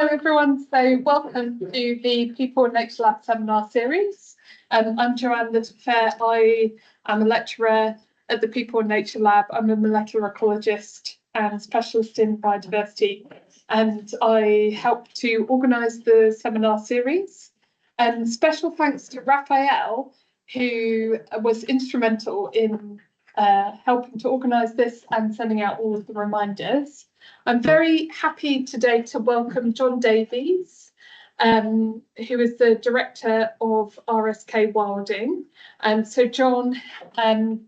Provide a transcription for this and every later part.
Hello everyone, so welcome to the People in Nature Lab seminar series. I'm Joanne Fair. I am a lecturer at the People in Nature Lab. I'm a molecular ecologist and specialist in biodiversity, and I help to organise the seminar series. Special thanks to Raphael, who was instrumental in helping to organise this and sending out all of the reminders. I'm very happy today to welcome Jon Davies, who is the director of RSK Wilding. So Jon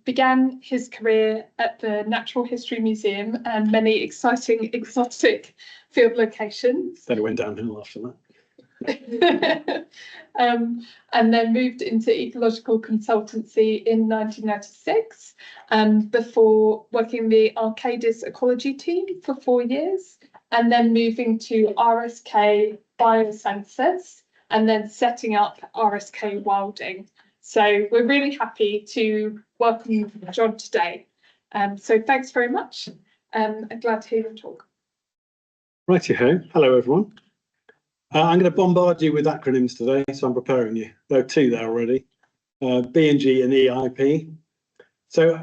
began his career at the Natural History Museum and many exciting exotic field locations. Then it went downhill after that. And then moved into ecological consultancy in 1996, before working in the Arcadis ecology team for 4 years, and then moving to RSK Biosensors, and then setting up RSK Wilding. So we're really happy to welcome Jon today. So thanks very much. I'm glad to hear your talk. Righty-ho. Hello, everyone. I'm going to bombard you with acronyms today, so I'm preparing you. There are two there already, B&G and EIP. So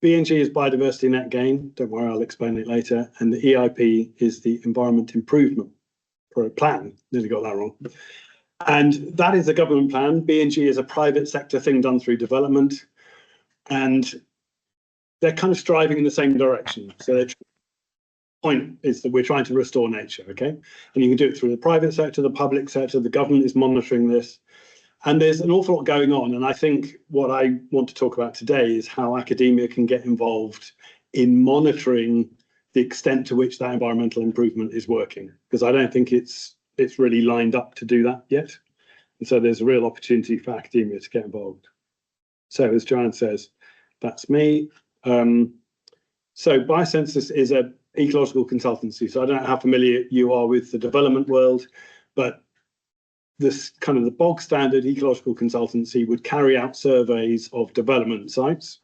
B&G is Biodiversity Net Gain. Don't worry, I'll explain it later. And the EIP is the Environment Improvement Plan. Nearly got that wrong. And that is a government plan. B&G is a private sector thing done through development. And they're kind of striving in the same direction. So point is that we're trying to restore nature, okay? And you can do it through the private sector, the public sector, the government is monitoring this. And there's an awful lot going on. And I think what I want to talk about today is how academia can get involved in monitoring the extent to which that environmental improvement is working, because I don't think it's really lined up to do that yet. And so there's a real opportunity for academia to get involved. So as Joanne says, that's me. So Biosensors is a ecological consultancy. So I don't know how familiar you are with the development world, but this kind of the bog standard ecological consultancy would carry out surveys of development sites.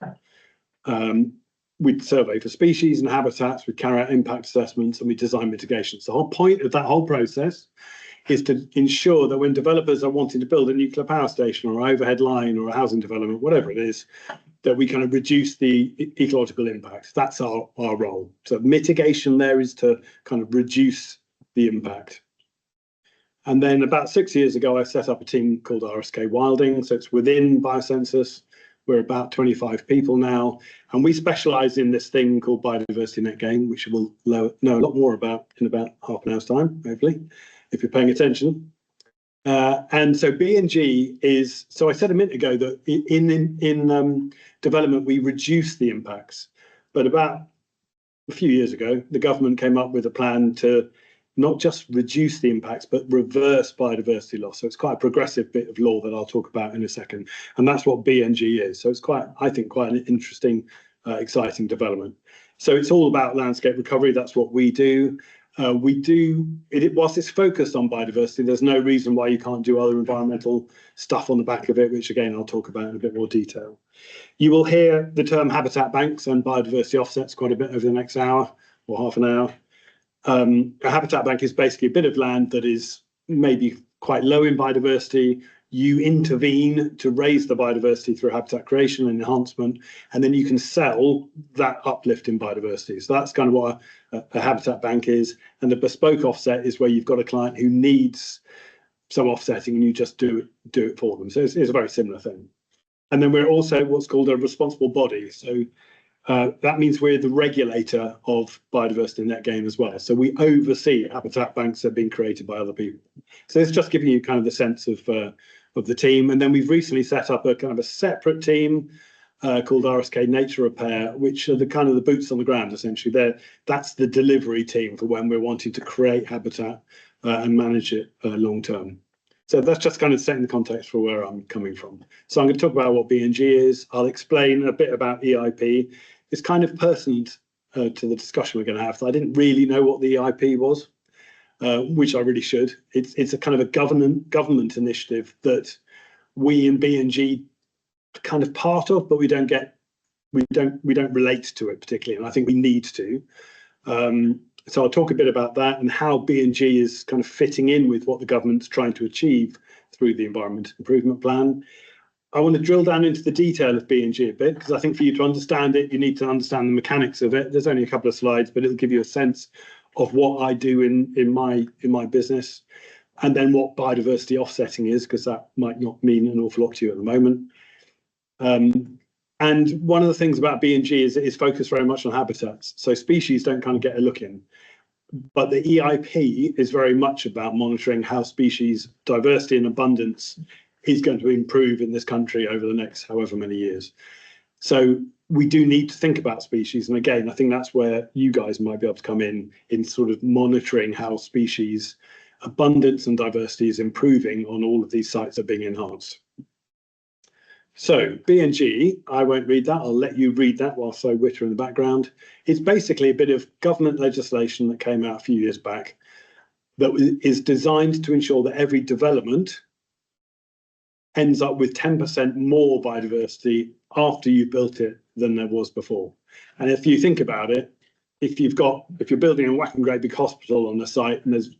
We'd survey for species and habitats, we'd carry out impact assessments, and we design mitigations. The whole point of that whole process is to ensure that when developers are wanting to build a nuclear power station or an overhead line or a housing development, whatever it is, that we kind of reduce the ecological impact. That's our role. So mitigation there is to kind of reduce the impact. And then about 6 years ago, I set up a team called RSK Wilding. So it's within Biosensors. We're about 25 people now. And we specialize in this thing called Biodiversity Net Gain, which we'll know a lot more about in about half an hour's time, hopefully, if you're paying attention. And so B&G is, so I said a minute ago that in development, we reduce the impacts. But about a few years ago, the government came up with a plan to not just reduce the impacts, but reverse biodiversity loss. So it's quite a progressive bit of law that I'll talk about in a second. And that's what B&G is. So it's quite, I think, quite an interesting, exciting development. So it's all about landscape recovery. That's what we do. Whilst it's focused on biodiversity, there's no reason why you can't do other environmental stuff on the back of it, which again, I'll talk about in a bit more detail. You will hear the term habitat banks and biodiversity offsets quite a bit over the next hour or half an hour. A habitat bank is basically a bit of land that is maybe quite low in biodiversity. You intervene to raise the biodiversity through habitat creation and enhancement, and then you can sell that uplift in biodiversity. So that's kind of what a habitat bank is. And the bespoke offset is where you've got a client who needs some offsetting and you just do it for them. So it's a very similar thing. And then we're also what's called a responsible body. So that means we're the regulator of biodiversity net gain as well. So we oversee habitat banks that have been created by other people. So it's just giving you kind of the sense of the team. And then we've recently set up a kind of a separate team called RSK Nature Repair, which are the kind of the boots on the ground, essentially. That's the delivery team for when we're wanting to create habitat and manage it long term. So that's just kind of setting the context for where I'm coming from. So I'm going to talk about what B&G is. I'll explain a bit about EIP. It's kind of pertinent to the discussion we're going to have. So I didn't really know what the EIP was, which I really should. It's a kind of a government initiative that we in B&G are kind of part of, but we don't relate to it particularly, and I think we need to. So I'll talk a bit about that and how B&G is kind of fitting in with what the government's trying to achieve through the Environment Improvement Plan. I want to drill down into the detail of B&G a bit, because I think for you to understand it, you need to understand the mechanics of it. There's only a couple of slides, but it'll give you a sense of what I do in my business, and then what biodiversity offsetting is, because that might not mean an awful lot to you at the moment. And one of the things about B&G is it is focused very much on habitats. So species don't kind of get a look in. But the EIP is very much about monitoring how species diversity and abundance is going to improve in this country over the next however many years. So we do need to think about species. And again, I think that's where you guys might be able to come in sort of monitoring how species abundance and diversity is improving on all of these sites that are being enhanced. So B&G, I won't read that. I'll let you read that whilst I witter in the background. It's basically a bit of government legislation that came out a few years back that is designed to ensure that every development ends up with 10% more biodiversity after you've built it than there was before. And if you think about it, if you're building a whack and great big hospital on the site and there's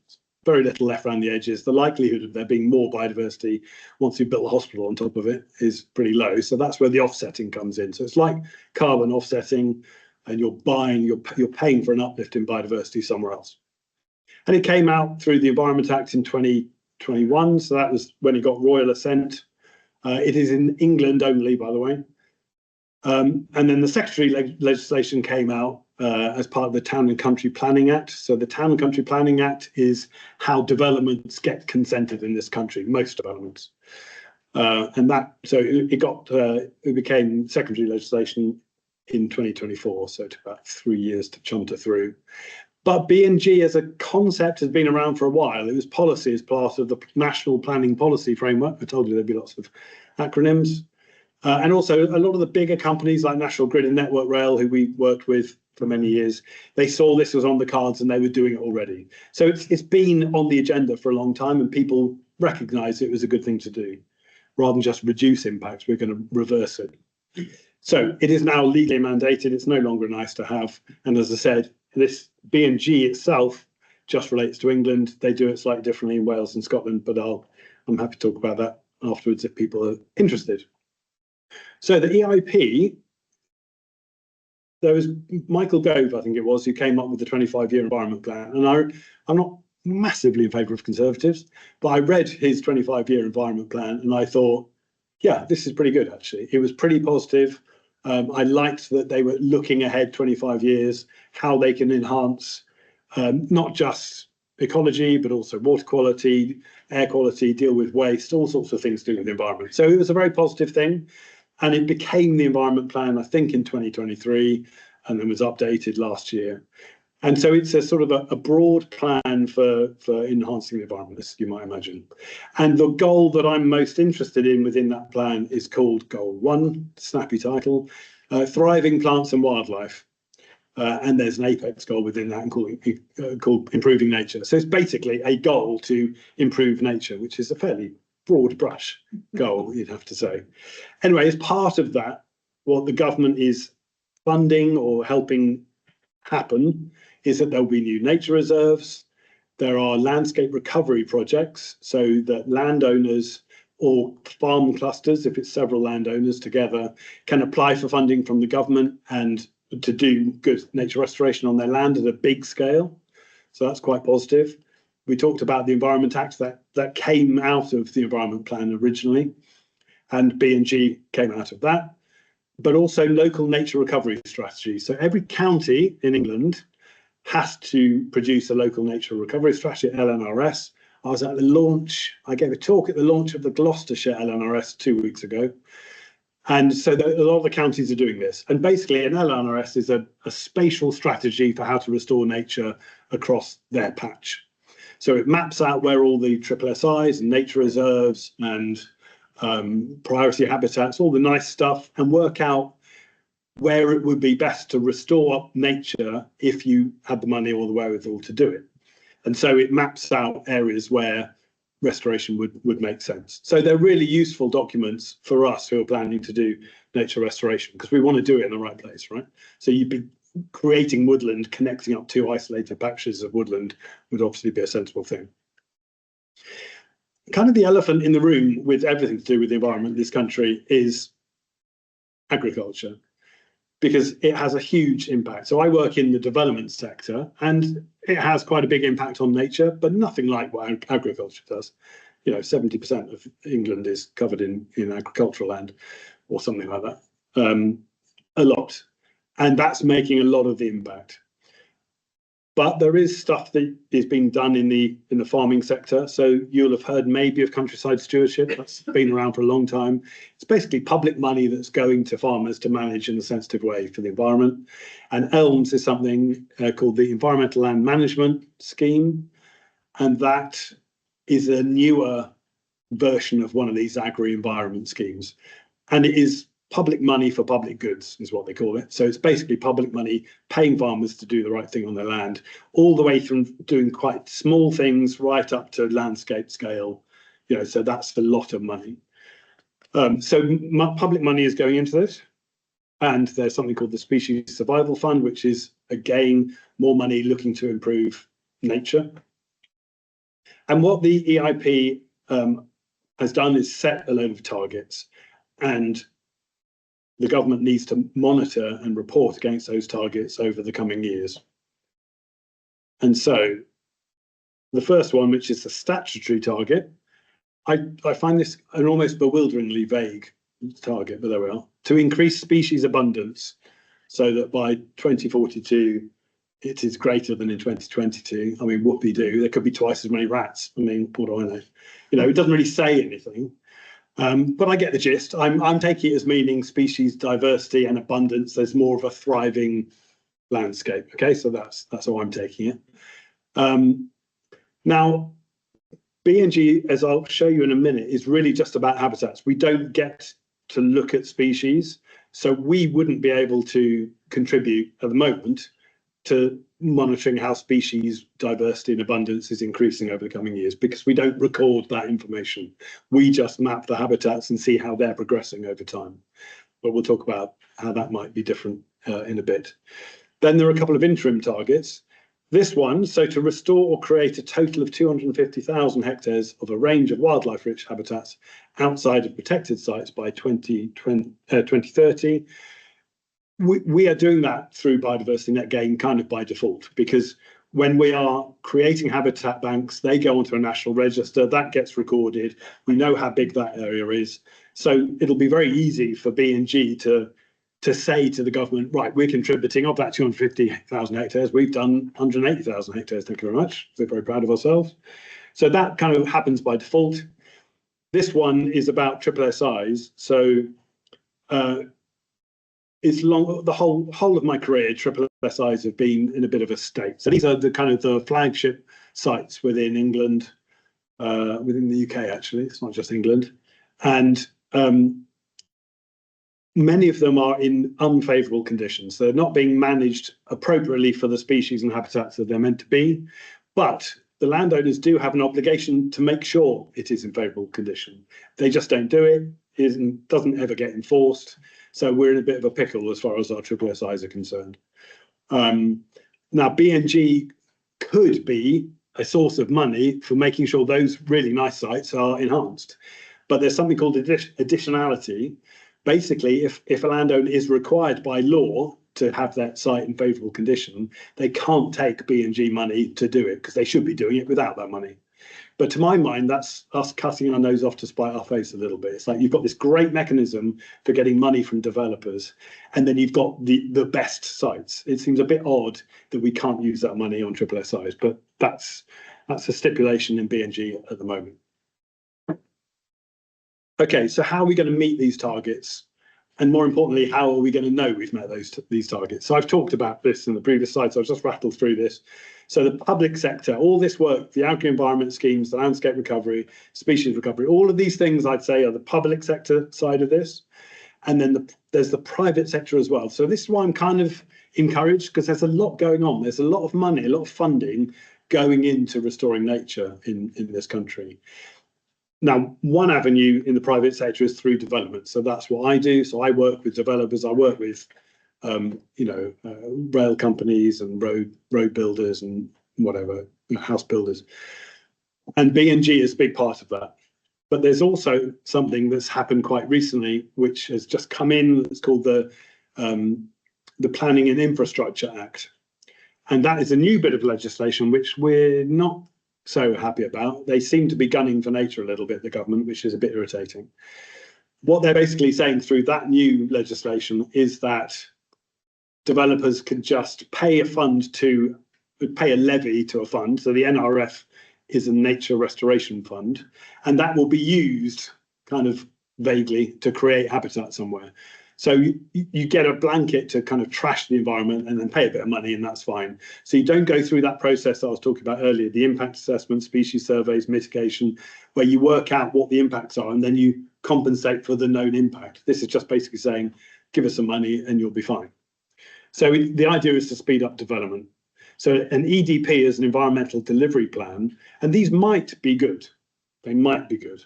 very little left around the edges, the likelihood of there being more biodiversity once you've built a hospital on top of it is pretty low. So that's where the offsetting comes in. So it's like carbon offsetting, and you're paying for an uplift in biodiversity somewhere else. And it came out through the Environment Act in 2021. So that was when it got royal assent. It is in England only, by the way. And then the secondary legislation came out as part of the Town and Country Planning Act. So the Town and Country Planning Act is how developments get consented in this country, most developments. It became secondary legislation in 2024. So it took about 3 years to chunter through. But B&G as a concept has been around for a while. It was policy as part of the National Planning Policy Framework. I told you there'd be lots of acronyms. And also a lot of the bigger companies like National Grid and Network Rail, who we worked with for many years, they saw this was on the cards and they were doing it already. So it's been on the agenda for a long time, and people recognise it was a good thing to do. Rather than just reduce impacts, we're going to reverse it. So it is now legally mandated. It's no longer nice to have. And as I said, this B&G itself just relates to England. They do it slightly differently in Wales and Scotland, but I'm happy to talk about that afterwards if people are interested. So the EIP, there was Michael Gove, I think it was, who came up with the 25-year environment plan. And I'm not massively in favour of Conservatives, but I read his 25-year environment plan and I thought, yeah, this is pretty good, actually. It was pretty positive. I liked that they were looking ahead 25 years, how they can enhance not just ecology, but also water quality, air quality, deal with waste, all sorts of things to do with the environment. So it was a very positive thing. And it became the environment plan, I think, in 2023, and then was updated last year. And so it's a sort of a broad plan for enhancing the environment, as you might imagine. And the goal that I'm most interested in within that plan is called Goal 1, snappy title, Thriving Plants and Wildlife. And there's an apex goal within that called Improving Nature. So it's basically a goal to improve nature, which is a fairly broad brush goal, you'd have to say. Anyway, as part of that, what the government is funding or helping happen is that there'll be new nature reserves. There are landscape recovery projects so that landowners or farm clusters, if it's several landowners together, can apply for funding from the government and to do good nature restoration on their land at a big scale. So that's quite positive. We talked about the Environment Act that came out of the Environment Plan originally, and B&G came out of that, but also local nature recovery strategies. So every county in England has to produce a local nature recovery strategy at LNRS. I was at the launch, I gave a talk at the launch of the Gloucestershire LNRS 2 weeks ago. And so a lot of the counties are doing this. And basically an LNRS is a spatial strategy for how to restore nature across their patch. So it maps out where all the SSIs and nature reserves and priority habitats, all the nice stuff, and work out where it would be best to restore nature if you had the money or the wherewithal to do it. And so it maps out areas where restoration would make sense. So they're really useful documents for us who are planning to do nature restoration, because we want to do it in the right place, right? So creating woodland, connecting up two isolated patches of woodland would obviously be a sensible thing. Kind of the elephant in the room with everything to do with the environment in this country is agriculture, because it has a huge impact. So I work in the development sector, and it has quite a big impact on nature, but nothing like what agriculture does. 70% of England is covered in agricultural land or something like that. A lot. And that's making a lot of the impact. But there is stuff that is being done in the farming sector. So you'll have heard maybe of countryside stewardship. That's been around for a long time. It's basically public money that's going to farmers to manage in a sensitive way for the environment. And ELMS is something called the Environmental Land Management Scheme. And that is a newer version of one of these agri-environment schemes. And it is public money for public goods is what they call it. So it's basically public money paying farmers to do the right thing on their land, all the way from doing quite small things right up to landscape scale. So that's a lot of money. Public money is going into this. And there's something called the Species Survival Fund, which is, again, more money looking to improve nature. And what the EIP has done is set a load of targets, and the government needs to monitor and report against those targets over the coming years. And so the first one, which is the statutory target, I find this an almost bewilderingly vague target, but there we are, to increase species abundance so that by 2042, it is greater than in 2022. I mean, whoopie-doo, there could be twice as many rats. I mean, what do I know? It doesn't really say anything. But I get the gist. I'm taking it as meaning species diversity and abundance. There's more of a thriving landscape. Okay, so that's how I'm taking it. Now, BNG, as I'll show you in a minute, is really just about habitats. We don't get to look at species, so we wouldn't be able to contribute at the moment to monitoring how species diversity and abundance is increasing over the coming years, because we don't record that information. We just map the habitats and see how they're progressing over time. But we'll talk about how that might be different in a bit. Then there are a couple of interim targets. This one, so to restore or create a total of 250,000 hectares of a range of wildlife-rich habitats outside of protected sites by 2030. We are doing that through Biodiversity Net Gain kind of by default, because when we are creating habitat banks, they go onto a national register, that gets recorded, we know how big that area is. So it'll be very easy for B&G to say to the government, right, we're contributing of that 250,000 hectares, we've done 180,000 hectares, thank you very much. We're very proud of ourselves. So that kind of happens by default. This one is about SSIs. So it's long, the whole of my career, SSIs have been in a bit of a state. So these are the kind of the flagship sites within England, within the UK, actually, it's not just England. And many of them are in unfavourable conditions. They're not being managed appropriately for the species and habitats that they're meant to be, but the landowners do have an obligation to make sure it is in favourable condition. They just don't do it, it doesn't ever get enforced. So we're in a bit of a pickle as far as our SSIs are concerned. Now, B&G could be a source of money for making sure those really nice sites are enhanced. But there's something called additionality. Basically, if a landowner is required by law to have that site in favourable condition, they can't take B&G money to do it, because they should be doing it without that money. But to my mind, that's us cutting our nose off to spite our face a little bit. It's like you've got this great mechanism for getting money from developers, and then you've got the best sites. It seems a bit odd that we can't use that money on SSIs, but that's a stipulation in B&G at the moment. Okay, so how are we going to meet these targets? And more importantly, how are we going to know we've met these targets? So I've talked about this in the previous slide, so I'll just rattle through this. So the public sector, all this work, the agri-environment schemes, the landscape recovery, species recovery, all of these things I'd say are the public sector side of this. And then there's the private sector as well. So this is why I'm kind of encouraged, because there's a lot going on. There's a lot of money, a lot of funding going into restoring nature in this country. Now, one avenue in the private sector is through development. So that's what I do. So I work with developers, I work with rail companies and road builders and whatever, house builders. And B&G is a big part of that. But there's also something that's happened quite recently, which has just come in. It's called the Planning and Infrastructure Act. And that is a new bit of legislation, which we're not so happy about. They seem to be gunning for nature a little bit, the government, which is a bit irritating. What they're basically saying through that new legislation is that developers can just pay a levy to a fund. So the NRF is a nature restoration fund, and that will be used kind of vaguely to create habitat somewhere. So you get a blanket to kind of trash the environment and then pay a bit of money, and that's fine. So you don't go through that process I was talking about earlier, the impact assessment, species surveys, mitigation, where you work out what the impacts are and then you compensate for the known impact. This is just basically saying, give us some money and you'll be fine. So the idea is to speed up development. So an EDP is an environmental delivery plan, and these might be good. They might be good.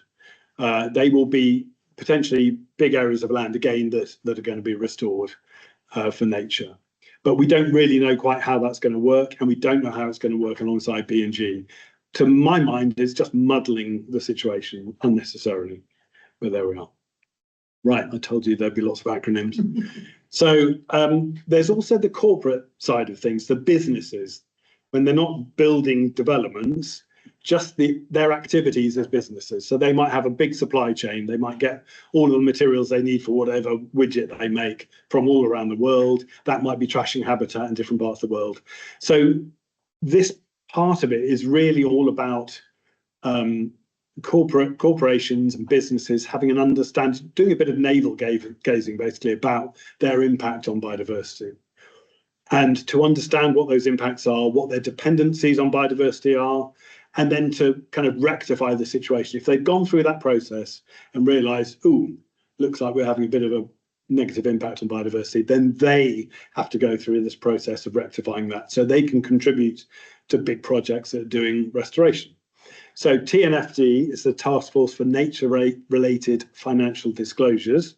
They will be potentially big areas of land again that are going to be restored for nature. But we don't really know quite how that's going to work, and we don't know how it's going to work alongside B&G. To my mind, it's just muddling the situation unnecessarily. But there we are. Right, I told you there'd be lots of acronyms. So there's also the corporate side of things, the businesses, when they're not building developments, just their activities as businesses. So they might have a big supply chain. They might get all of the materials they need for whatever widget they make from all around the world. That might be trashing habitat in different parts of the world. So this part of it is really all about corporations and businesses having an understanding, doing a bit of navel gazing basically about their impact on biodiversity, and to understand what those impacts are, what their dependencies on biodiversity are, and then to kind of rectify the situation. If they've gone through that process and realised, ooh, looks like we're having a bit of a negative impact on biodiversity, then they have to go through this process of rectifying that so they can contribute to big projects that are doing restoration. So TNFD is the Task Force for Nature-Related Financial Disclosures.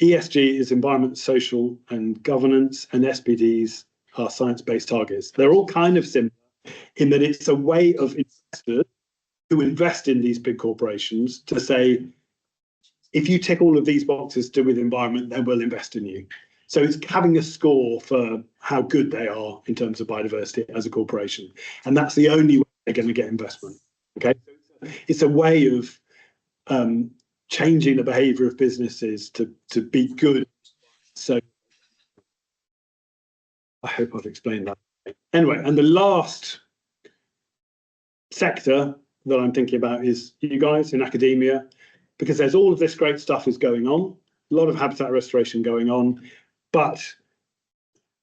ESG is Environment, Social and Governance, and SPDs are Science-Based Targets. They're all kind of similar in that it's a way of investors who invest in these big corporations to say, if you tick all of these boxes to do with environment, then we'll invest in you. So it's having a score for how good they are in terms of biodiversity as a corporation. And that's the only way they're going to get investment. Okay, it's a way of changing the behaviour of businesses to be good. So I hope I've explained that. Anyway, and the last sector that I'm thinking about is you guys in academia, because there's all of this great stuff is going on, a lot of habitat restoration going on, but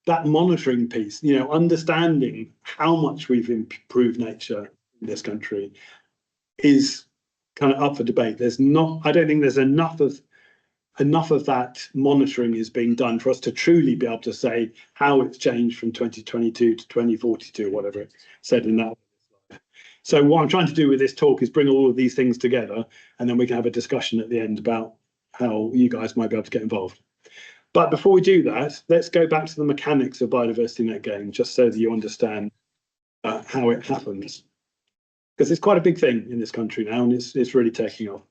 that monitoring piece, understanding how much we've improved nature in this country is kind of up for debate. I don't think there's enough of that monitoring is being done for us to truly be able to say how it's changed from 2022 to 2042, whatever it said in that. So what I'm trying to do with this talk is bring all of these things together, and then we can have a discussion at the end about how you guys might be able to get involved. But before we do that, let's go back to the mechanics of biodiversity net gain, just so that you understand how it happens. Because it's quite a big thing in this country now, and it's really taking off.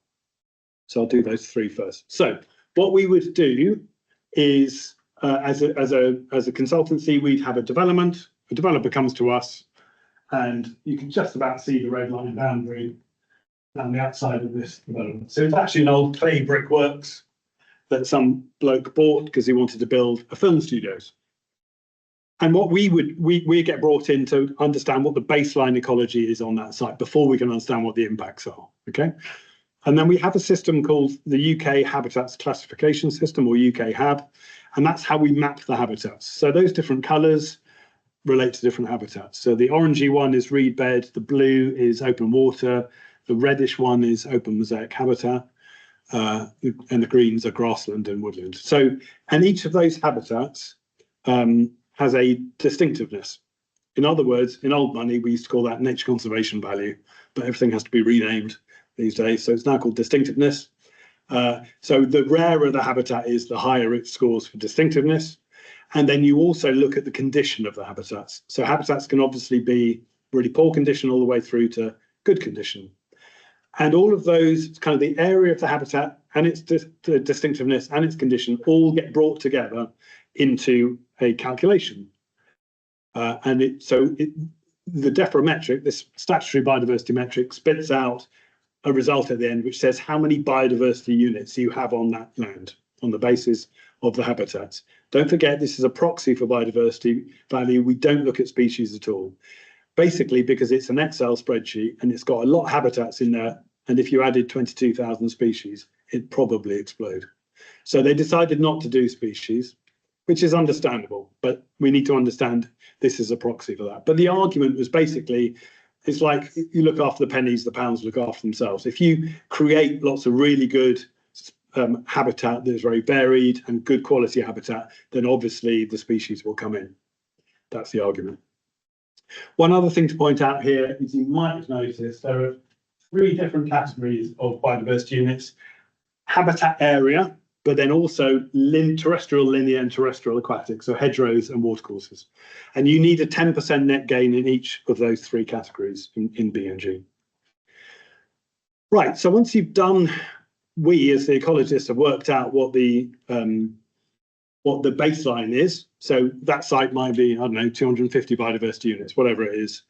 So I'll do those three first. So what we would do is, as a consultancy, we'd have a development. A developer comes to us, and you can just about see the red line boundary down the outside of this development. So it's actually an old clay brickworks that some bloke bought because he wanted to build a film studios. And what we get brought in to understand what the baseline ecology is on that site before we can understand what the impacts are, okay? And then we have a system called the UK Habitats Classification System, or UK HAB, and that's how we map the habitats. So those different colours relate to different habitats. So the orangey one is reed bed, the blue is open water, the reddish one is open mosaic habitat, and the greens are grassland and woodland. So, and each of those habitats has a distinctiveness. In other words, in old money, we used to call that nature conservation value, but everything has to be renamed these days. So it's now called distinctiveness. So the rarer the habitat is, the higher it scores for distinctiveness. And then you also look at the condition of the habitats. So habitats can obviously be really poor condition all the way through to good condition. And all of those, kind of the area of the habitat and its distinctiveness and its condition all get brought together into a calculation. The DEFRA metric, this statutory biodiversity metric, spits out a result at the end which says how many biodiversity units you have on that land on the basis of the habitats. Don't forget, this is a proxy for biodiversity value. We don't look at species at all. Basically, because it's an Excel spreadsheet and it's got a lot of habitats in there. And if you added 22,000 species, it'd probably explode. So they decided not to do species, which is understandable, but we need to understand this is a proxy for that. But the argument was basically, it's like you look after the pennies, the pounds look after themselves. If you create lots of really good habitat that is very varied and good quality habitat, then obviously the species will come in. That's the argument. One other thing to point out here is you might have noticed there are 3 different categories of biodiversity units: habitat area, but then also terrestrial, linear and terrestrial aquatic, so hedgerows and watercourses. And you need a 10% net gain in each of those 3 categories in BNG. Right, so once you've done, we as the ecologists have worked out what the baseline is. So that site might be, I don't know, 250 biodiversity units, whatever it is.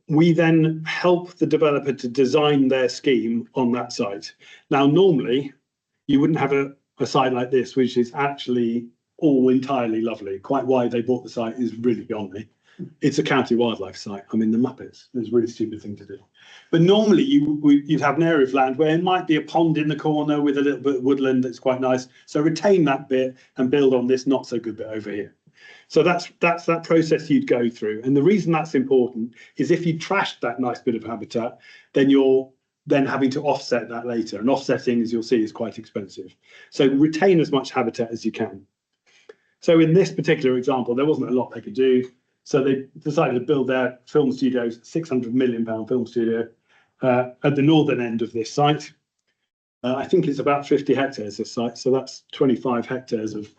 We then help the developer to design their scheme on that site. Now, normally, you wouldn't have a site like this, which is actually all entirely lovely. Quite why they bought the site is really beyond me. It's a county wildlife site. I mean, the Muppets. It's a really stupid thing to do. But normally, you'd have an area of land where it might be a pond in the corner with a little bit of woodland that's quite nice. So retain that bit and build on this not so good bit over here. So that's that process you'd go through. And the reason that's important is if you trashed that nice bit of habitat, then you're then having to offset that later. And offsetting, as you'll see, is quite expensive. So retain as much habitat as you can. So in this particular example, there wasn't a lot they could do. So they decided to build their film studios, £600 million film studio, at the northern end of this site. I think it's about 50 hectares, this site. So that's 25 hectares of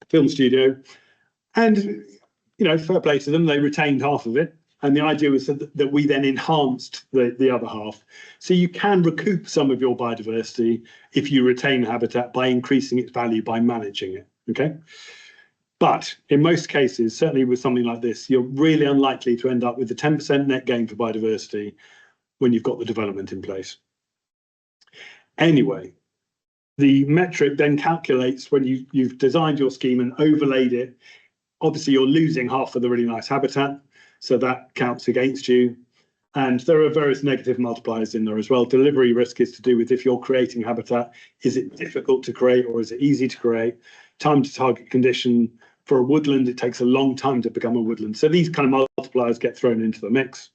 film studio. And, you know, fair play to them, they retained half of it. And the idea was that we then enhanced the other half. So you can recoup some of your biodiversity if you retain habitat by increasing its value by managing it, okay? But in most cases, certainly with something like this, you're really unlikely to end up with the 10% net gain for biodiversity when you've got the development in place. Anyway, the metric then calculates when you've designed your scheme and overlaid it. Obviously, you're losing half of the really nice habitat, so that counts against you. And there are various negative multipliers in there as well. Delivery risk is to do with if you're creating habitat, is it difficult to create or is it easy to create? Time to target condition. For a woodland, it takes a long time to become a woodland. So these kind of multipliers get thrown into the mix.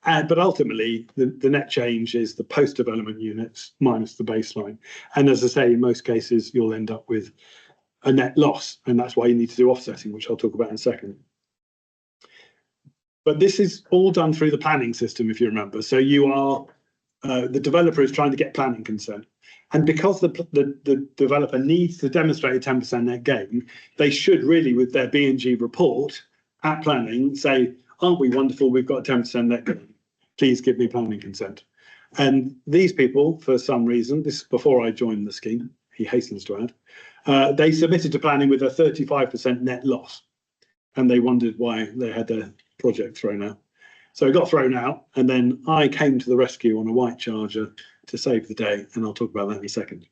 But ultimately, the net change is the post-development units minus the baseline. And as I say, in most cases, you'll end up with a net loss. And that's why you need to do offsetting, which I'll talk about in a second. But this is all done through the planning system, if you remember. So you are, the developer is trying to get planning consent. And because the developer needs to demonstrate a 10% net gain, they should really, with their BNG report at planning, say, aren't we wonderful, we've got a 10% net gain. Please give me planning consent. And these people, for some reason, this is before I joined the scheme, he hastens to add, they submitted to planning with a 35% net loss. And they wondered why they had their project thrown out. So it got thrown out, and then I came to the rescue on a white Charger to save the day, and I'll talk about that in a second.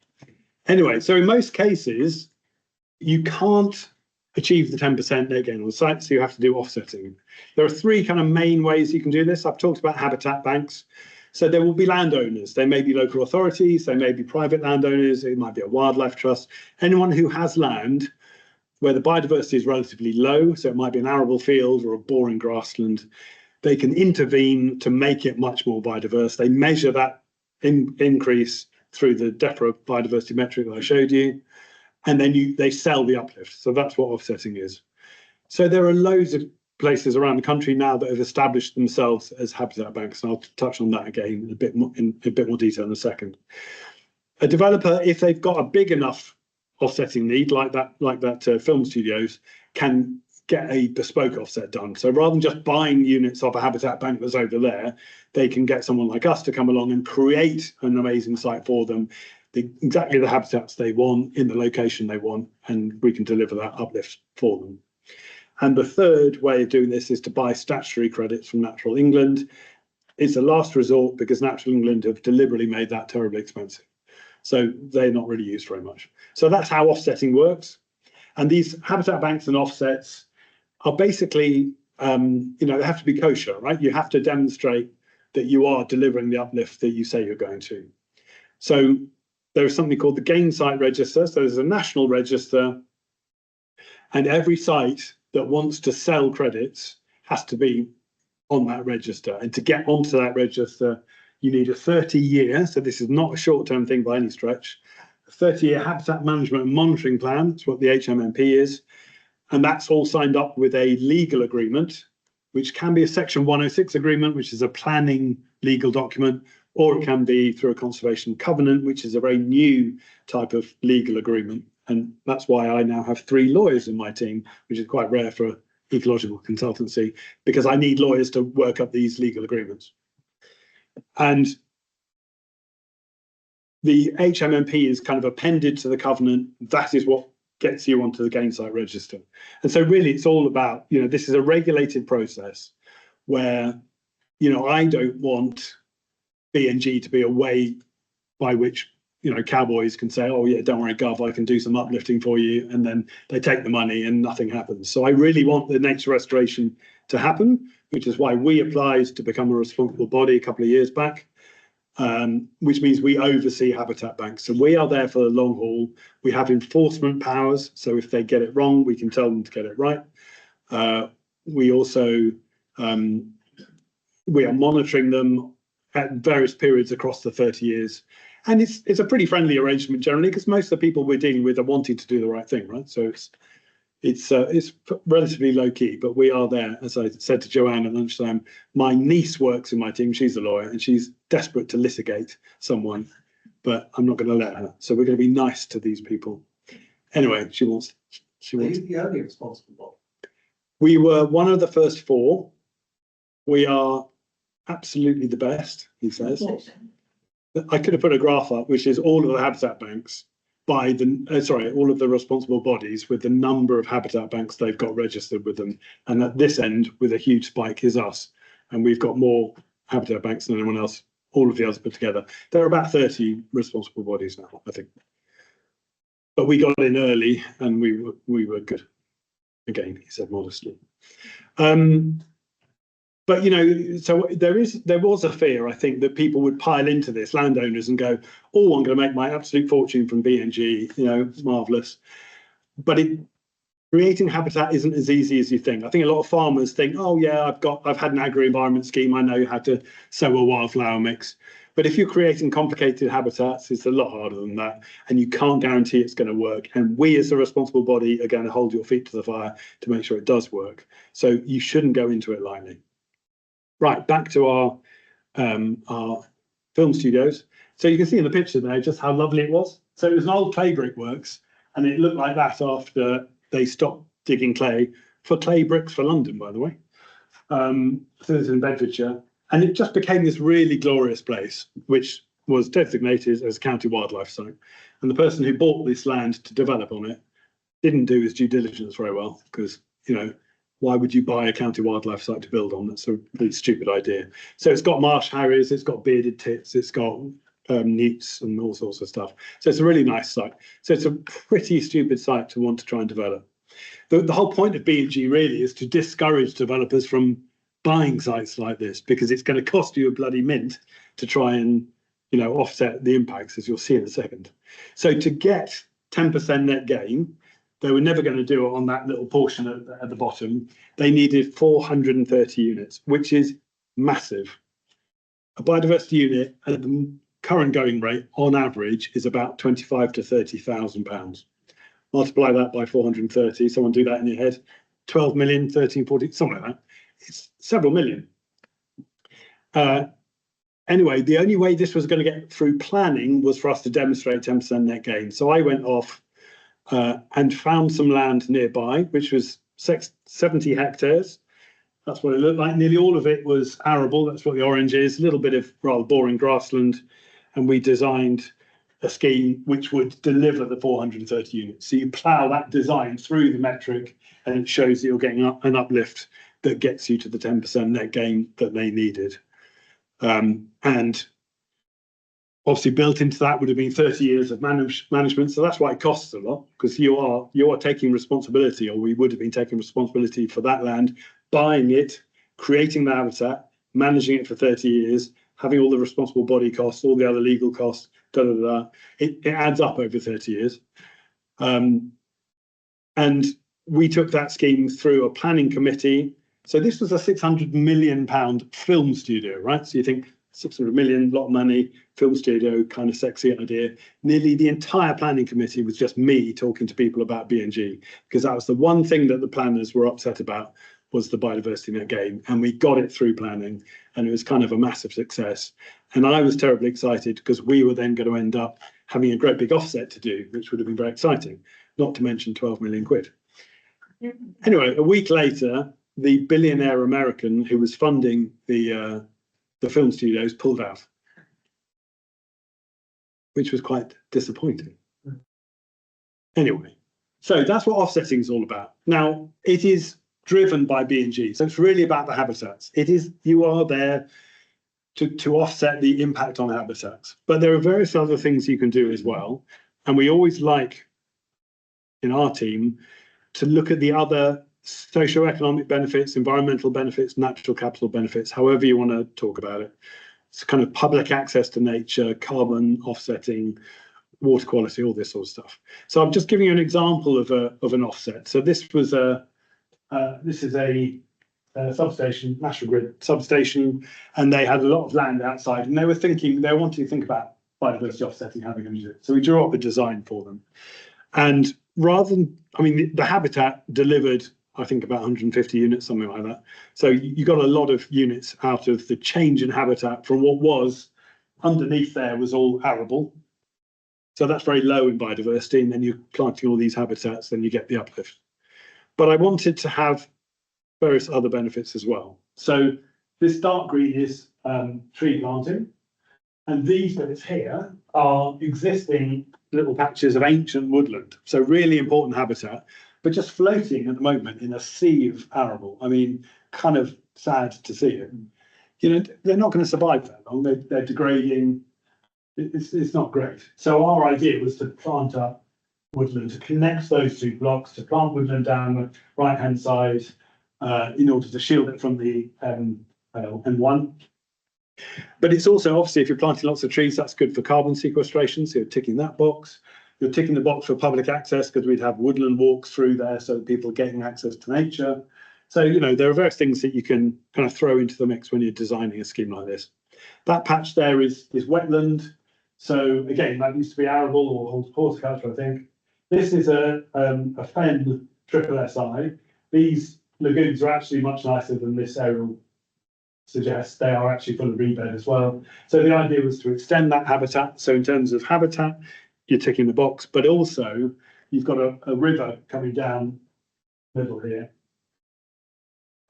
Anyway, so in most cases, you can't achieve the 10% net gain on the site, so you have to do offsetting. There are 3 kind of main ways you can do this. I've talked about habitat banks. So there will be landowners. They may be local authorities, they may be private landowners, it might be a wildlife trust. Anyone who has land where the biodiversity is relatively low, so it might be an arable field or a boring grassland, they can intervene to make it much more biodiverse. They measure that increase through the DEFRA biodiversity metric that I showed you, and then they sell the uplift. So that's what offsetting is. So there are loads of places around the country now that have established themselves as habitat banks, and I'll touch on that again in a bit more detail in a second. A developer, if they've got a big enough offsetting need, like that film studios, can get a bespoke offset done. So rather than just buying units off a habitat bank that's over there, they can get someone like us to come along and create an amazing site for them, exactly the habitats they want in the location they want, and we can deliver that uplift for them. And the third way of doing this is to buy statutory credits from Natural England. It's a last resort because Natural England have deliberately made that terribly expensive. So they're not really used very much. So that's how offsetting works. And these habitat banks and offsets are basically, they have to be kosher, right? You have to demonstrate that you are delivering the uplift that you say you're going to. So there is something called the Gain Site Register. So there's a national register, and every site that wants to sell credits has to be on that register. And to get onto that register, you need a 30-year, so this is not a short-term thing by any stretch, a 30-year habitat management and monitoring plan. That's what the HMMP is. And that's all signed up with a legal agreement, which can be a Section 106 agreement, which is a planning legal document, or it can be through a conservation covenant, which is a very new type of legal agreement. And that's why I now have 3 lawyers in my team, which is quite rare for ecological consultancy, because I need lawyers to work up these legal agreements. And the HMMP is kind of appended to the covenant. That is what gets you onto the Gain Site Register. And so really it's all about, this is a regulated process where, I don't want B&G to be a way by which, cowboys can say, oh yeah, don't worry, Gov, I can do some uplifting for you. And then they take the money and nothing happens. So I really want the nature restoration to happen, which is why we applied to become a responsible body a couple of years back, which means we oversee habitat banks. So we are there for the long haul. We have enforcement powers. So if they get it wrong, we can tell them to get it right. We also, we are monitoring them at various periods across the 30 years. And it's a pretty friendly arrangement generally, because most of the people we're dealing with are wanting to do the right thing, right? So it's relatively low key, but we are there. As I said to Joanne at lunchtime, my niece works in my team. She's a lawyer and she's desperate to litigate someone, but I'm not going to let her. So we're going to be nice to these people. Anyway, she wants. Are you the only responsible body? We were one of the first 4. We are absolutely the best, he says. I could have put a graph up, which is all of the habitat banks by the, all of the responsible bodies with the number of habitat banks they've got registered with them. And at this end, with a huge spike, is us. And we've got more habitat banks than anyone else, all of the others put together. There are about 30 responsible bodies now, I think. But we got in early and we were good. Again, he said modestly. But, so there was a fear, I think, that people would pile into this, landowners, and go, oh, I'm going to make my absolute fortune from B&G, marvellous. But creating habitat isn't as easy as you think. I think a lot of farmers think, oh, yeah, I've had an agri-environment scheme. I know how to sow a wildflower mix. But if you're creating complicated habitats, it's a lot harder than that. And you can't guarantee it's going to work. And we as a responsible body are going to hold your feet to the fire to make sure it does work. So you shouldn't go into it lightly. Right, back to our film studios. So you can see in the picture there just how lovely it was. So it was an old clay brick works, and it looked like that after they stopped digging clay for clay bricks for London, by the way. So it's in Bedfordshire, and it just became this really glorious place, which was designated as a county wildlife site. And the person who bought this land to develop on it didn't do his due diligence very well, because, why would you buy a county wildlife site to build on? That's a really stupid idea. So it's got marsh harriers, it's got bearded tits, it's got newts and all sorts of stuff. So it's a really nice site. So it's a pretty stupid site to want to try and develop. The whole point of B&G really is to discourage developers from buying sites like this, because it's going to cost you a bloody mint to try and offset the impacts, as you'll see in a second. So to get 10% net gain, they were never going to do it on that little portion at the bottom. They needed 430 units, which is massive. A biodiversity unit at the current going rate, on average, is about 25 to 30,000 pounds. Multiply that by 430. Someone do that in your head. 12 million, 13, 14, something like that. It's several million. Anyway, the only way this was going to get through planning was for us to demonstrate 10% net gain. So I went off and found some land nearby, which was 70 hectares. That's what it looked like. Nearly all of it was arable. That's what the orange is. A little bit of rather boring grassland. And we designed a scheme which would deliver the 430 units. So you plough that design through the metric and it shows that you're getting an uplift that gets you to the 10% net gain that they needed. And obviously built into that would have been 30 years of management. So that's why it costs a lot, because you are taking responsibility, or we would have been taking responsibility for that land, buying it, creating the habitat, managing it for 30 years, having all the responsible body costs, all the other legal costs, It adds up over 30 years. And we took that scheme through a planning committee. So this was a £600 million film studio, right? So you think 600 million, lot of money, film studio, kind of sexy idea. Nearly the entire planning committee was just me talking to people about BNG, because that was the one thing that the planners were upset about, was the biodiversity net gain. And we got it through planning, and it was kind of a massive success. And I was terribly excited because we were then going to end up having a great big offset to do, which would have been very exciting, not to mention 12 million quid. Anyway, a week later, the billionaire American who was funding the film studios pulled out, which was quite disappointing. Anyway, so that's what offsetting is all about. Now, it is driven by BNG, so it's really about the habitats. You are there to offset the impact on habitats, but there are various other things you can do as well. And we always like, in our team, to look at the other socio-economic benefits, environmental benefits, natural capital benefits, however you want to talk about it. It's kind of public access to nature, carbon offsetting, water quality, all this sort of stuff. So I'm just giving you an example of an offset. So this is a substation, national grid substation, and they had a lot of land outside, and they wanted to think about biodiversity offsetting, how they're going to do it. So we drew up a design for them. And rather than, the habitat delivered, I think, about 150 units, something like that. So you got a lot of units out of the change in habitat from what was underneath there was all arable. So that's very low in biodiversity, and then you're planting all these habitats, then you get the uplift. But I wanted to have various other benefits as well. So this dark green is tree planting, and these bits here are existing little patches of ancient woodland. So really important habitat, but just floating at the moment in a sea of arable. Kind of sad to see it. They're not going to survive that long. They're degrading. It's not great. So our idea was to plant up woodland, to connect those two blocks, to plant woodland down the right-hand side in order to shield it from the M1. But it's also, obviously, if you're planting lots of trees, that's good for carbon sequestration. So you're ticking that box. You're ticking the box for public access, because we'd have woodland walks through there so that people are getting access to nature. So, there are various things that you can kind of throw into the mix when you're designing a scheme like this. That patch there is wetland. So again, that used to be arable or horticulture, I think. This is a fen triple SI. These lagoons are actually much nicer than this aerial suggests. They are actually full of rebed as well. So the idea was to extend that habitat. So in terms of habitat, you're ticking the box, but also you've got a river coming down middle here.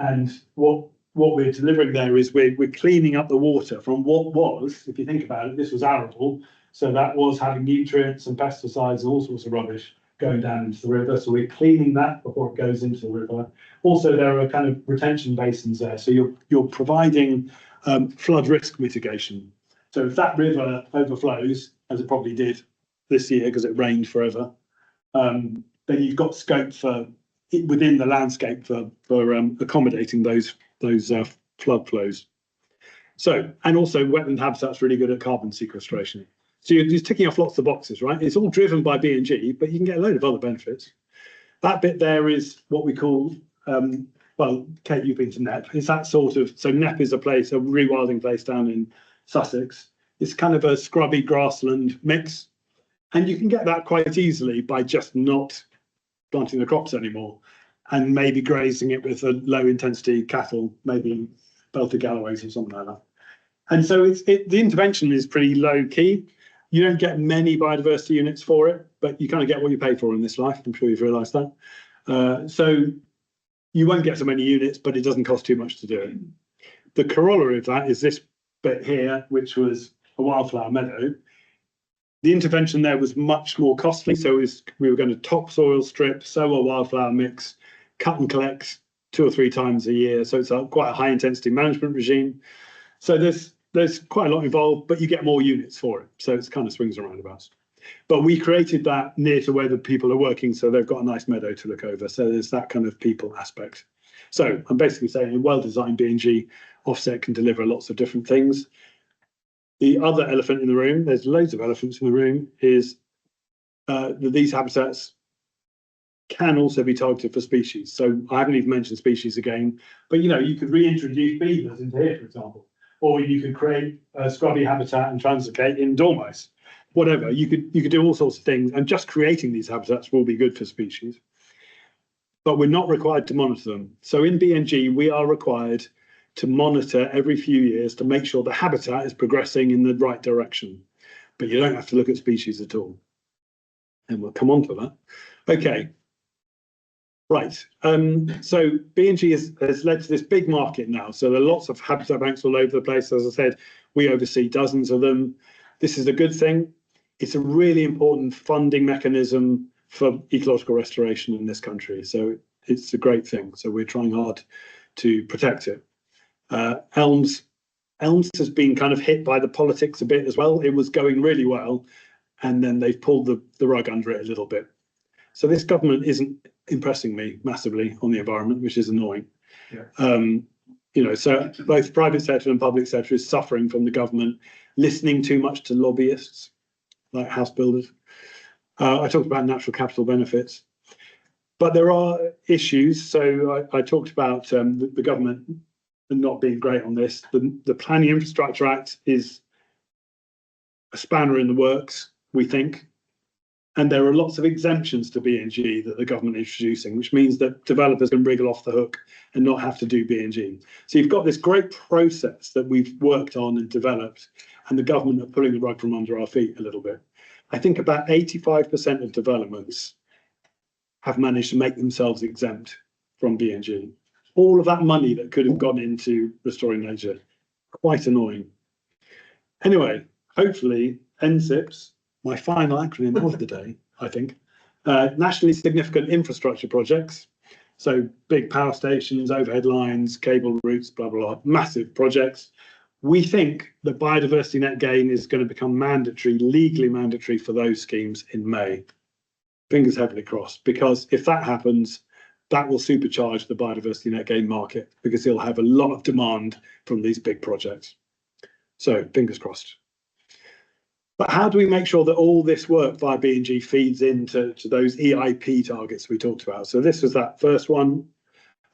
And what we're delivering there is we're cleaning up the water from what was, if you think about it, this was arable. So that was having nutrients and pesticides and all sorts of rubbish going down into the river. So we're cleaning that before it goes into the river. Also, there are kind of retention basins there. So you're providing flood risk mitigation. So if that river overflows, as it probably did this year because it rained forever, then you've got scope for within the landscape for accommodating those flood flows. So, and also wetland habitat's really good at carbon sequestration. So you're just ticking off lots of boxes, right? It's all driven by BNG, but you can get a load of other benefits. That bit there is what we call, well, Kate, you've been to NEP. It's that sort of, so NEP is a rewilding place down in Sussex. It's kind of a scrubby grassland mix. And you can get that quite easily by just not planting the crops anymore and maybe grazing it with a low intensity cattle, maybe Belted Galloways or something like that. And so the intervention is pretty low key. You don't get many biodiversity units for it, but you kind of get what you pay for in this life. I'm sure you've realised that. So you won't get so many units, but it doesn't cost too much to do it. The corollary of that is this bit here, which was a wildflower meadow. The intervention there was much more costly. So we were going to topsoil strip, sow a wildflower mix, cut and collect 2 or 3 times a year. So it's quite a high intensity management regime. So there's quite a lot involved, but you get more units for it. So it's kind of swings and roundabouts. But we created that near to where the people are working, so they've got a nice meadow to look over. So there's that kind of people aspect. So I'm basically saying a well-designed BNG offset can deliver lots of different things. The other elephant in the room, there's loads of elephants in the room, is that these habitats can also be targeted for species. So I haven't even mentioned species again, but you could reintroduce beavers into here, for example, or you could create a scrubby habitat and translocate in dormice. Whatever, you could do all sorts of things, and just creating these habitats will be good for species. But we're not required to monitor them. So in BNG, we are required to monitor every few years to make sure the habitat is progressing in the right direction. But you don't have to look at species at all. And we'll come on to that. Okay. Right. So BNG has led to this big market now. So there are lots of habitat banks all over the place. As I said, we oversee dozens of them. This is a good thing. It's a really important funding mechanism for ecological restoration in this country. So it's a great thing. So we're trying hard to protect it. ELMS has been kind of hit by the politics a bit as well. It was going really well, and then they've pulled the rug under it a little bit. So this government isn't impressing me massively on the environment, which is annoying. Yeah. So both private sector and public sector is suffering from the government listening too much to lobbyists like house builders. I talked about natural capital benefits, but there are issues. So I talked about the government not being great on this. The Planning Infrastructure Act is a spanner in the works, we think. And there are lots of exemptions to BNG that the government is introducing, which means that developers can wriggle off the hook and not have to do BNG. So you've got this great process that we've worked on and developed, and the government are pulling the rug from under our feet a little bit. I think about 85% of developments have managed to make themselves exempt from BNG. All of that money that could have gone into restoring nature, quite annoying. Anyway, hopefully NSIPs, my final acronym of the day, I think, nationally significant infrastructure projects. So big power stations, overhead lines, cable routes, blah, blah, blah, massive projects. We think that Biodiversity Net Gain is going to become mandatory, legally mandatory for those schemes in May. Fingers heavily crossed, because if that happens, that will supercharge the Biodiversity Net Gain market, because it'll have a lot of demand from these big projects. So fingers crossed. But how do we make sure that all this work via BNG feeds into those EIP targets we talked about? So this was that first one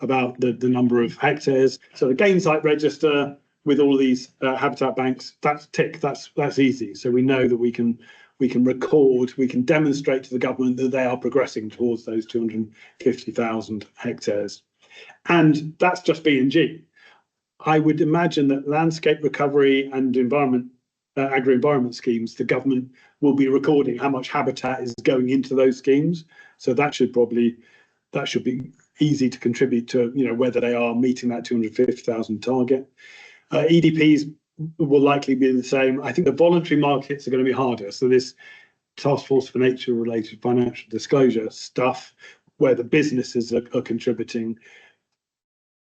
about the number of hectares. So the gain site register with all these habitat banks, that's tick, that's easy. So we know that we can record, we can demonstrate to the government that they are progressing towards those 250,000 hectares. And that's just BNG. I would imagine that landscape recovery and agri-environment schemes, the government will be recording how much habitat is going into those schemes. So that should be easy to contribute to, whether they are meeting that 250,000 target. EDPs will likely be the same. I think the voluntary markets are going to be harder. So this Task Force for Nature related financial disclosure stuff, where the businesses are contributing,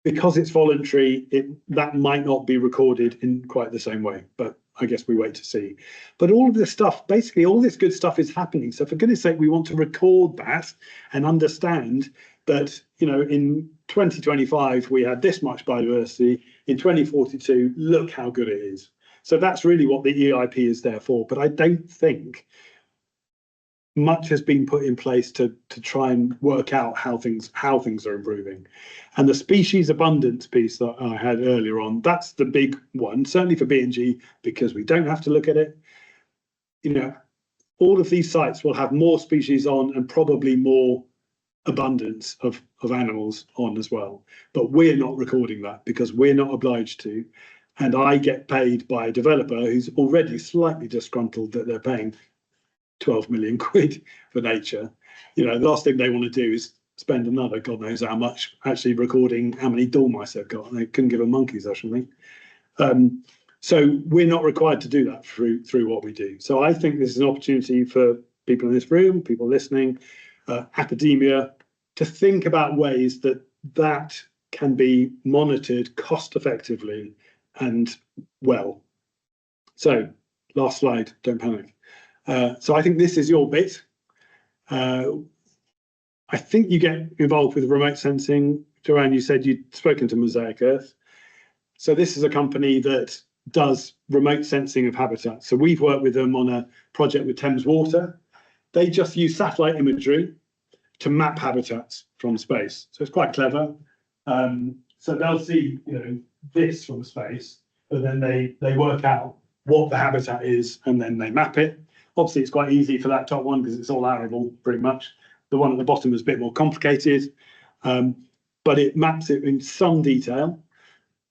because it's voluntary, that might not be recorded in quite the same way, but I guess we wait to see. But all of this stuff, basically all this good stuff is happening. So for goodness sake, we want to record that and understand that, in 2025, we had this much biodiversity. In 2042, look how good it is. So that's really what the EIP is there for. But I don't think much has been put in place to try and work out how things are improving. And the species abundance piece that I had earlier on, that's the big one, certainly for BNG, because we don't have to look at it. All of these sites will have more species on and probably more abundance of animals on as well. But we're not recording that because we're not obliged to. and I get paid by a developer who's already slightly disgruntled that they're paying 12 million quid for nature, the last thing they want to do is spend another God knows how much actually recording how many dormice they've got, and they couldn't give a monkey's actually. So we're not required to do that through what we do. So I think this is an opportunity for people in this room, people listening, academia, to think about ways that can be monitored cost effectively and well. So last slide, don't panic. So I think this is your bit. I think you get involved with remote sensing. Joanne, you said you'd spoken to Mosaic Earth. So this is a company that does remote sensing of habitats. So we've worked with them on a project with Thames Water. They just use satellite imagery to map habitats from space. So it's quite clever. So they'll see, this from space, but then they work out what the habitat is and then they map it. Obviously, it's quite easy for that top one because it's all arable pretty much. The one at the bottom is a bit more complicated, but it maps it in some detail.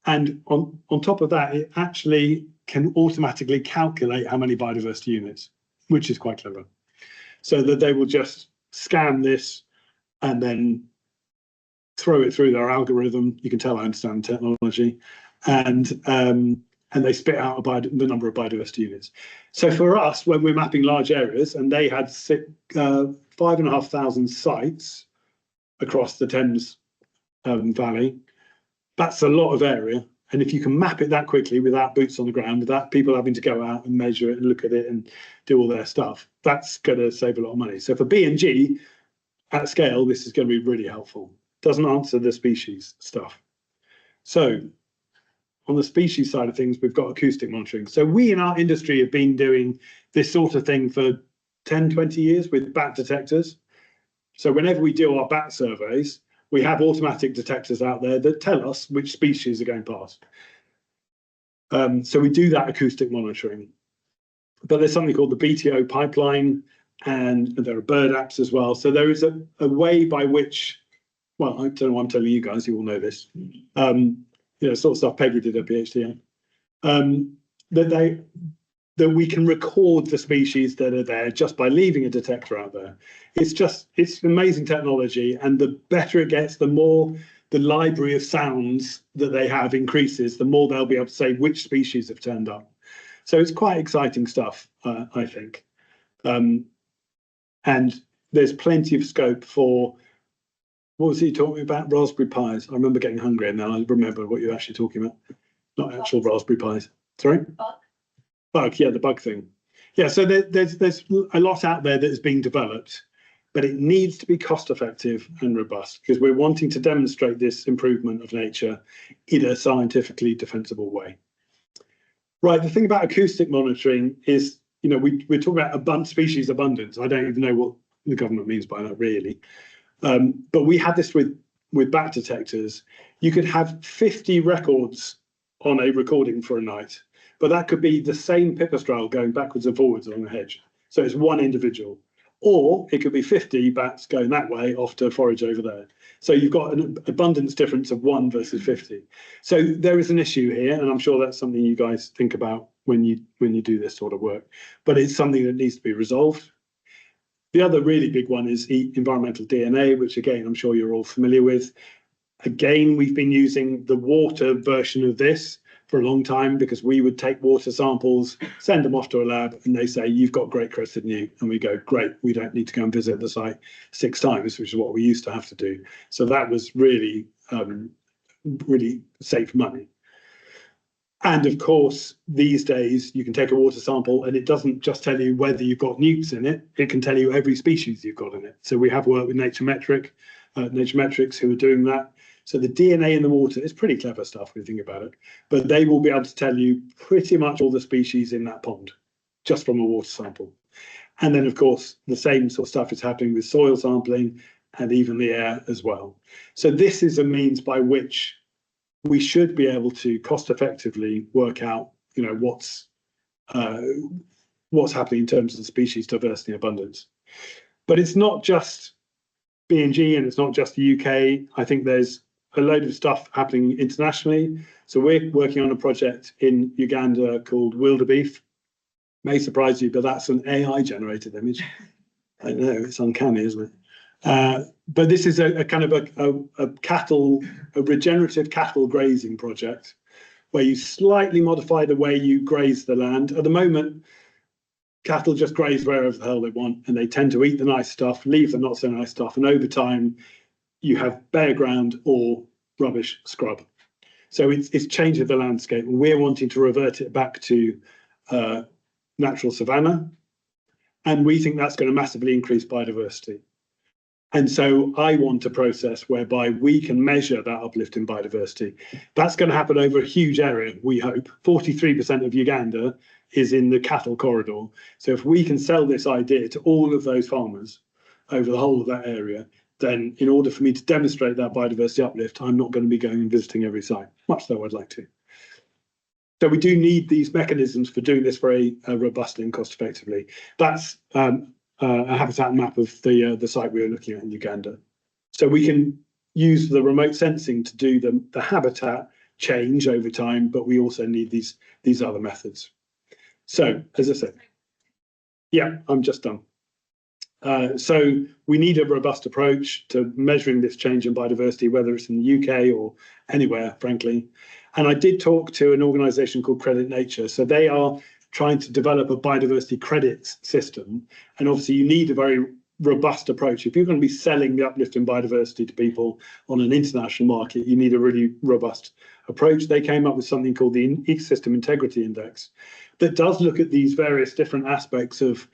And on top of that, it actually can automatically calculate how many biodiversity units, which is quite clever. So that they will just scan this and then throw it through their algorithm. You can tell I understand technology, and they spit out the number of biodiversity units. So for us, when we're mapping large areas, and they had 5,500 sites across the Thames Valley, that's a lot of area. And if you can map it that quickly without boots on the ground, without people having to go out and measure it and look at it and do all their stuff, that's going to save a lot of money. So for B&G at scale, this is going to be really helpful. Doesn't answer the species stuff. So on the species side of things, we've got acoustic monitoring. So we in our industry have been doing this sort of thing for 10, 20 years with bat detectors. So whenever we do our bat surveys, we have automatic detectors out there that tell us which species are going past. So we do that acoustic monitoring. But there's something called the BTO pipeline, and there are bird apps as well. So there is a way by which, well, I don't know why I'm telling you guys, you all know this, sort of stuff Peggy did at PhD on, that we can record the species that are there just by leaving a detector out there. It's amazing technology, and the better it gets, the more the library of sounds that they have increases, the more they'll be able to say which species have turned up. So it's quite exciting stuff, I think. And there's plenty of scope for, what was he talking about? Raspberry Pis. I remember getting hungry and then I remember what you're actually talking about. Not actual Raspberry Pis. Sorry? Bug, yeah, the bug thing. Yeah, so there's a lot out there that is being developed, but it needs to be cost effective and robust because we're wanting to demonstrate this improvement of nature in a scientifically defensible way. Right, the thing about acoustic monitoring is, we're talking about species abundance. I don't even know what the government means by that really. But we had this with bat detectors. You could have 50 records on a recording for a night, but that could be the same pipistrelle going backwards and forwards along the hedge. So it's one individual. Or it could be 50 bats going that way off to forage over there. So you've got an abundance difference of 1 versus 50. So there is an issue here, and I'm sure that's something you guys think about when you do this sort of work. But it's something that needs to be resolved. The other really big one is environmental DNA, which again, I'm sure you're all familiar with. Again, we've been using the water version of this for a long time because we would take water samples, send them off to a lab, and they say, you've got great crested newt. And we go, great, we don't need to go and visit the site 6 times, which is what we used to have to do. So that was really, really save money. And of course, these days, you can take a water sample and it doesn't just tell you whether you've got newts in it, it can tell you every species you've got in it. So we have worked with Naturmetrics who are doing that. So the DNA in the water is pretty clever stuff when you think about it, but they will be able to tell you pretty much all the species in that pond just from a water sample. And then, of course, the same sort of stuff is happening with soil sampling and even the air as well. So this is a means by which we should be able to cost effectively work out, what's happening in terms of species diversity and abundance. But it's not just B&G and it's not just the UK. I think there's a load of stuff happening internationally. So we're working on a project in Uganda called wildebeest. May surprise you, but that's an AI generated image. I know, it's uncanny, isn't it? But this is a kind of a regenerative cattle grazing project where you slightly modify the way you graze the land. At the moment, cattle just graze wherever the hell they want, and they tend to eat the nice stuff, leave the not so nice stuff, and over time you have bare ground or rubbish scrub. So it's changing the landscape, and we're wanting to revert it back to natural savanna, and we think that's going to massively increase biodiversity. And so I want a process whereby we can measure that uplift in biodiversity. That's going to happen over a huge area, we hope. 43% of Uganda is in the cattle corridor. So if we can sell this idea to all of those farmers over the whole of that area, then in order for me to demonstrate that biodiversity uplift, I'm not going to be going and visiting every site, much though I'd like to. So we do need these mechanisms for doing this very robustly and cost effectively. That's a habitat map of the site we were looking at in Uganda. So we can use the remote sensing to do the habitat change over time, but we also need these other methods. So as I said, yeah, I'm just done. So we need a robust approach to measuring this change in biodiversity, whether it's in the UK or anywhere, frankly. And I did talk to an organisation called Credit Nature. So they are trying to develop a biodiversity credits system. And obviously you need a very robust approach. If you're going to be selling the uplift in biodiversity to people on an international market, you need a really robust approach. They came up with something called the Ecosystem Integrity Index that does look at these various different aspects of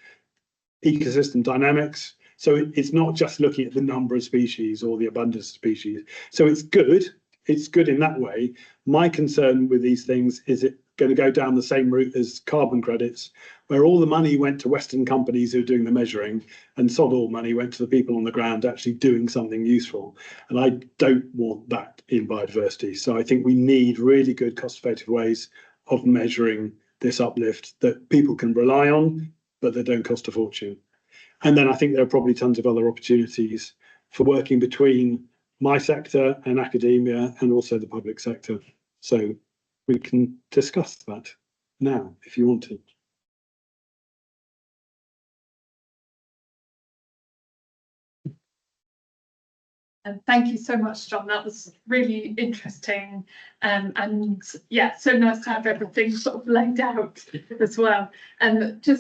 ecosystem dynamics. So it's not just looking at the number of species or the abundance of species. So it's good. It's good in that way. My concern with these things is it going to go down the same route as carbon credits, where all the money went to Western companies who are doing the measuring, and sod all money went to the people on the ground actually doing something useful. And I don't want that in biodiversity. So I think we need really good cost-effective ways of measuring this uplift that people can rely on, but they don't cost a fortune. And then I think there are probably tons of other opportunities for working between my sector and academia and also the public sector. So we can discuss that now if you want to. And thank you so much, John. That was really interesting. And yeah, so nice to have everything sort of laid out as well. And just